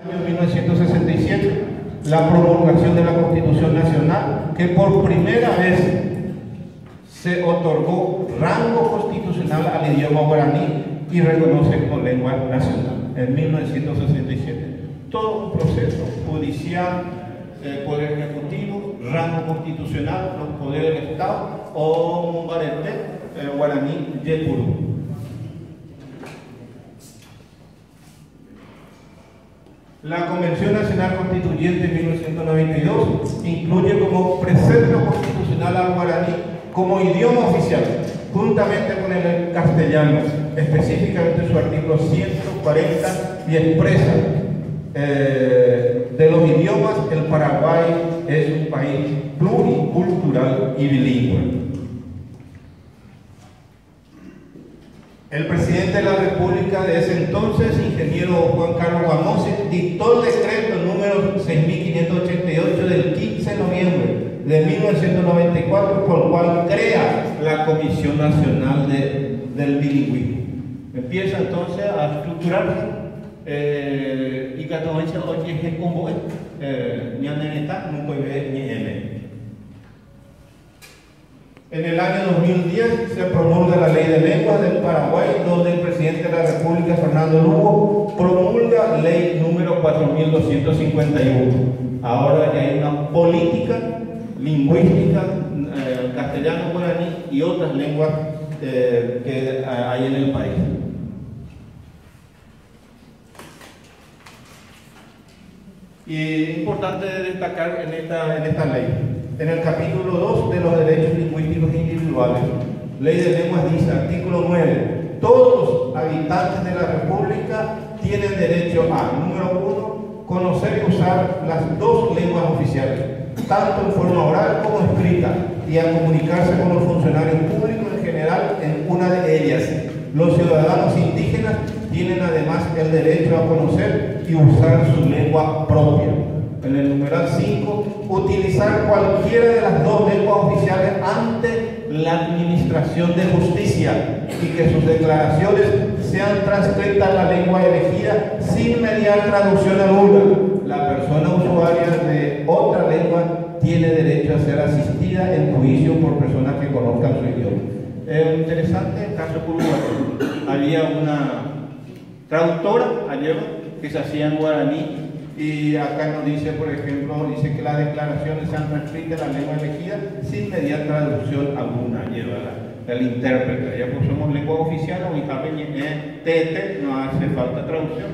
En 1967, la promulgación de la Constitución Nacional, que por primera vez se otorgó rango constitucional al idioma guaraní y reconoce como lengua nacional. En 1967, todo un proceso judicial, poder ejecutivo, rango constitucional, los poderes del Estado, o Mumbarete, guaraní, Yepurú. La Convención Nacional Constituyente de 1992 incluye como precepto constitucional al guaraní como idioma oficial, juntamente con el castellano, específicamente su artículo 140, y expresa de los idiomas, el Paraguay es un país pluricultural y bilingüe. El presidente de la República de ese entonces, ingeniero Juan Carlos Guamose, dictó el decreto número 6.588 del 15 de noviembre de 1994, por el cual crea la Comisión Nacional del Bilingüismo. Empieza entonces a estructurarse y Catovense hoy es como ñaneneta, no puede ver ni M. En el año 2010 se promulga la Ley de Lenguas del Paraguay, donde el presidente de la República, Fernando Lugo, promulga ley número 4251. Ahora ya hay una política lingüística, castellano, guaraní y otras lenguas que hay en el país. Y es importante destacar en esta ley. En el capítulo 2 de los derechos lingüísticos individuales, Ley de Lenguas dice, artículo 9, todos los habitantes de la República tienen derecho a, número 1, conocer y usar las dos lenguas oficiales, tanto en forma oral como escrita, y a comunicarse con los funcionarios públicos en general en una de ellas. Los ciudadanos indígenas tienen además el derecho a conocer y usar su lengua propia. En el numeral 5, utilizar cualquiera de las dos lenguas oficiales ante la administración de justicia y que sus declaraciones sean transcritas en la lengua elegida sin mediar traducción alguna. La persona usuaria de otra lengua tiene derecho a ser asistida en juicio por personas que conozcan su idioma. Interesante el caso uruguayo. Había una traductora ayer que se hacía en guaraní. Y acá nos dice, por ejemplo, dice que las declaraciones sean transcritas en la lengua elegida sin mediar traducción alguna. Lleva el intérprete. Ya pues somos lengua oficial, o tete, no hace falta traducción.